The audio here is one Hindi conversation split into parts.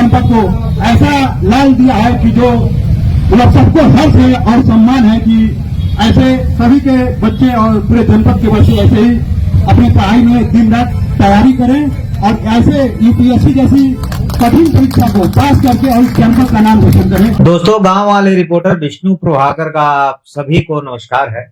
जनपद को ऐसा लाल दिया है कि जो मतलब सबको हर्ष है और सम्मान है कि ऐसे सभी के बच्चे और पूरे जनपद के बच्चे ऐसे ही अपनी पढ़ाई में दिन रात तैयारी करें और ऐसे यूपीएससी जैसी कठिन परीक्षा को पास करके और इस जनपद का नाम रोशन करें। दोस्तों, गांव वाले रिपोर्टर विष्णु प्रभाकर का आप सभी को नमस्कार है।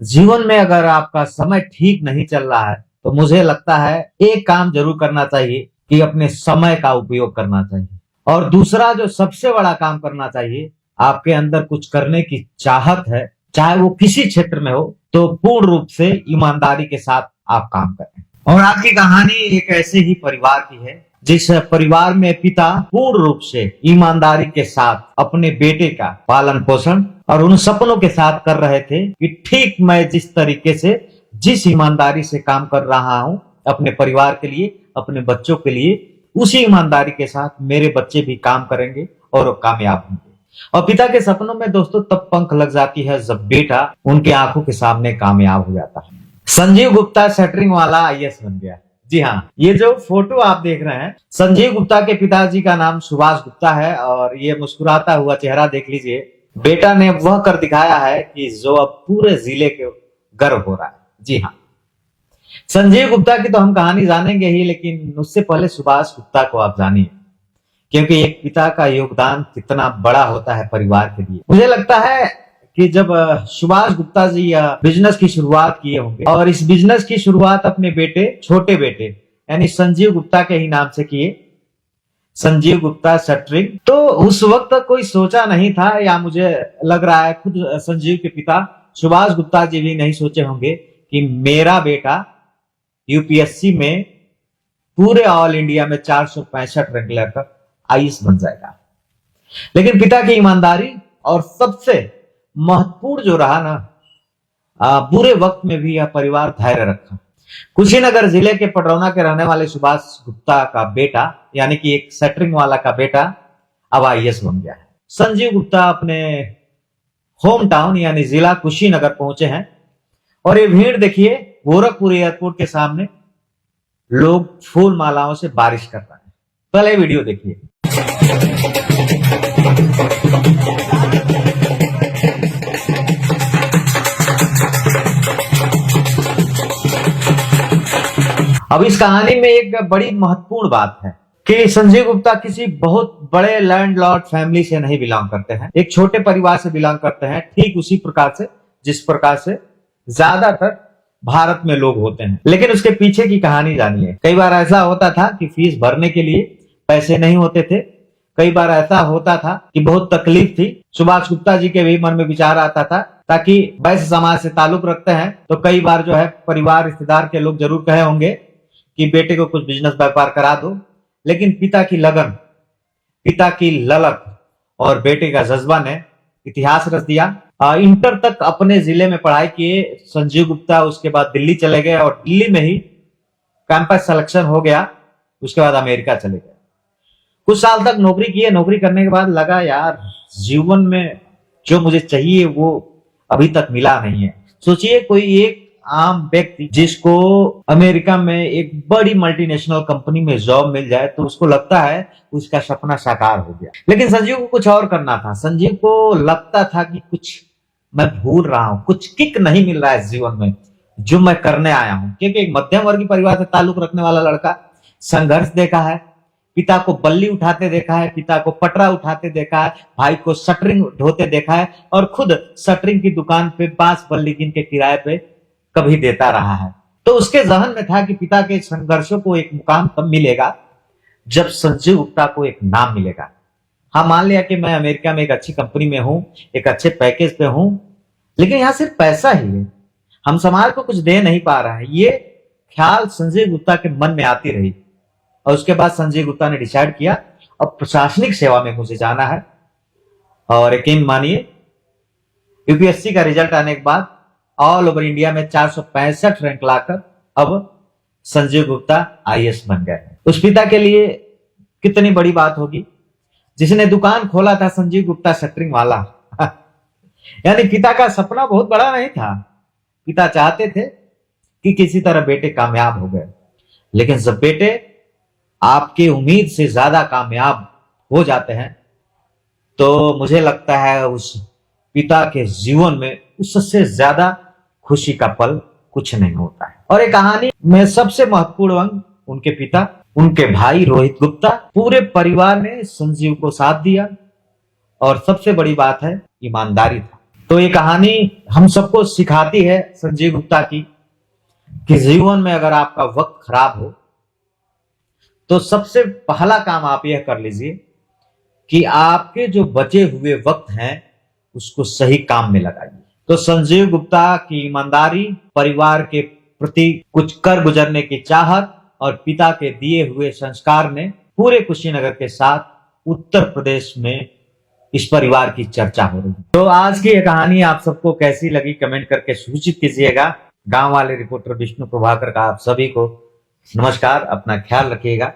जीवन में अगर आपका समय ठीक नहीं चल रहा है तो मुझे लगता है एक काम जरूर करना चाहिए कि अपने समय का उपयोग करना चाहिए, और दूसरा जो सबसे बड़ा काम करना चाहिए, आपके अंदर कुछ करने की चाहत है, चाहे वो किसी क्षेत्र में हो, तो पूर्ण रूप से ईमानदारी के साथ आप काम करें। और आपकी कहानी एक ऐसे ही परिवार की है जिस परिवार में पिता पूर्ण रूप से ईमानदारी के साथ अपने बेटे का पालन पोषण और उन सपनों के साथ कर रहे थे कि ठीक मैं जिस तरीके से, जिस ईमानदारी से काम कर रहा हूं अपने परिवार के लिए, अपने बच्चों के लिए, उसी ईमानदारी के साथ मेरे बच्चे भी काम करेंगे और वो कामयाब होंगे। और पिता के सपनों में दोस्तों तब पंख लग जाती है जब बेटा उनके आंखों के सामने कामयाब हो जाता है। संजीव गुप्ता शटरिंग वाला आईएएस बन गया। जी हाँ, ये जो फोटो आप देख रहे हैं, संजीव गुप्ता के पिताजी का नाम सुभाष गुप्ता है और ये मुस्कुराता हुआ चेहरा देख लीजिए। बेटा ने वह कर दिखाया है कि जो अब पूरे जिले के गर्व हो रहा है। जी हाँ, संजीव गुप्ता की तो हम कहानी जानेंगे ही, लेकिन उससे पहले सुभाष गुप्ता को आप जानिए, क्योंकि एक पिता का योगदान कितना बड़ा होता है परिवार के लिए। मुझे लगता है कि जब सुभाष गुप्ता जी बिजनेस की शुरुआत किए होंगे और इस बिजनेस की शुरुआत अपने बेटे, छोटे बेटे यानी संजीव गुप्ता के ही नाम से किए, संजीव गुप्ता शटरिंग, तो उस वक्त कोई सोचा नहीं था, या मुझे लग रहा है खुद संजीव के पिता सुभाष गुप्ता जी भी नहीं सोचे होंगे कि मेरा बेटा यूपीएससी में पूरे ऑल इंडिया में 465 रैंक लेकर आईएएस बन जाएगा। लेकिन पिता की ईमानदारी और सबसे महत्वपूर्ण जो रहा ना, बुरे वक्त में भी यह परिवार धैर्य रखा। कुशीनगर जिले के पडरौना के रहने वाले सुभाष गुप्ता का बेटा, यानी कि एक शटरिंग वाला का बेटा, अब आईएएस बन गया है। संजीव गुप्ता अपने होम टाउन यानी जिला कुशीनगर पहुंचे हैं और ये भीड़ देखिए, गोरखपुर एयरपोर्ट के सामने लोग फूल मालाओं से बारिश कर रहे हैं। पहले वीडियो देखिए। अब इस कहानी में एक बड़ी महत्वपूर्ण बात है कि संजीव गुप्ता किसी बहुत बड़े लैंडलॉर्ड फैमिली से नहीं बिलोंग करते हैं, एक छोटे परिवार से बिलोंग करते हैं, ठीक उसी प्रकार से जिस प्रकार से ज्यादातर भारत में लोग होते हैं। लेकिन उसके पीछे की कहानी जानिए। कई बार ऐसा होता था कि फीस भरने के लिए पैसे नहीं होते थे, कई बार ऐसा होता था कि बहुत तकलीफ थी। सुभाष गुप्ता जी के भी मन में विचार आता था, ताकि वैश्य समाज से ताल्लुक रखते हैं तो कई बार जो है परिवार, रिश्तेदार के लोग जरूर कहे होंगे कि बेटे को कुछ बिजनेस व्यापार करा दो। लेकिन पिता की लगन, पिता की ललक और बेटे का जज्बा ने इतिहास रच दिया। इंटर तक अपने जिले में पढ़ाई किए संजीव गुप्ता, उसके बाद दिल्ली चले गए और दिल्ली में ही कैंपस सिलेक्शन हो गया। उसके बाद अमेरिका चले गए, कुछ साल तक नौकरी किए। नौकरी करने के बाद लगा यार जीवन में जो मुझे चाहिए वो अभी तक मिला नहीं है। सोचिए कोई एक आम व्यक्ति जिसको अमेरिका में एक बड़ी मल्टीनेशनल कंपनी में जॉब मिल जाए तो उसको लगता है उसका सपना साकार हो गया। लेकिन संजीव को कुछ और करना था। संजीव को लगता था कि कुछ मैं भूल रहा हूं, कुछ किक नहीं मिल रहा है जीवन में जो मैं करने आया हूं। क्योंकि एक मध्यम वर्गीय परिवार से ताल्लुक रखने वाला लड़का, संघर्ष देखा है, पिता को बल्ली उठाते देखा है, पिता को पटरा उठाते देखा है, भाई को शटरिंग ढोते देखा है और खुद शटरिंग की दुकान पे 5 बल्ली गिन के किराए पे कभी देता रहा है। तो उसके जहन में था कि पिता के संघर्षों को एक मुकाम तब मिलेगा जब संजीव गुप्ता को एक नाम मिलेगा। हाँ, मान लिया कि मैं अमेरिका में एक अच्छी कंपनी में हूं, एक अच्छे पैकेज पे हूं, लेकिन यहां सिर्फ पैसा ही है, हम समाज को कुछ दे नहीं पा रहे हैं। ये ख्याल संजीव गुप्ता के मन में आती रही और उसके बाद संजीव गुप्ता ने डिसाइड किया अब प्रशासनिक सेवा में मुझे जाना है। और यकीन मानिए, यूपीएससी का रिजल्ट आने के बाद ऑल ओवर इंडिया में 465 रैंक लाकर अब संजीव गुप्ता आईएएस बन गए। उस पिता के लिए कितनी बड़ी बात होगी जिसने दुकान खोला था संजीव गुप्ता शटरिंग वाला। यानी पिता का सपना बहुत बड़ा नहीं था, पिता चाहते थे कि किसी तरह बेटे कामयाब हो गए। लेकिन जब बेटे आपके उम्मीद से ज्यादा कामयाब हो जाते हैं, तो मुझे लगता है उस पिता के जीवन में उससे ज्यादा खुशी का पल कुछ नहीं होता है। और ये कहानी में सबसे महत्वपूर्ण अंग उनके पिता, उनके भाई रोहित गुप्ता, पूरे परिवार ने संजीव को साथ दिया और सबसे बड़ी बात है ईमानदारी था। तो ये कहानी हम सबको सिखाती है संजीव गुप्ता की कि जीवन में अगर आपका वक्त खराब हो तो सबसे पहला काम आप यह कर लीजिए कि आपके जो बचे हुए वक्त हैं उसको सही काम में लगाइए। तो संजीव गुप्ता की ईमानदारी, परिवार के प्रति कुछ कर गुजरने की चाहत और पिता के दिए हुए संस्कार ने पूरे कुशीनगर के साथ उत्तर प्रदेश में इस परिवार की चर्चा हो रही है। तो आज की ये कहानी आप सबको कैसी लगी कमेंट करके सूचित कीजिएगा। गांव वाले रिपोर्टर विष्णु प्रभाकर का आप सभी को नमस्कार, अपना ख्याल रखिएगा।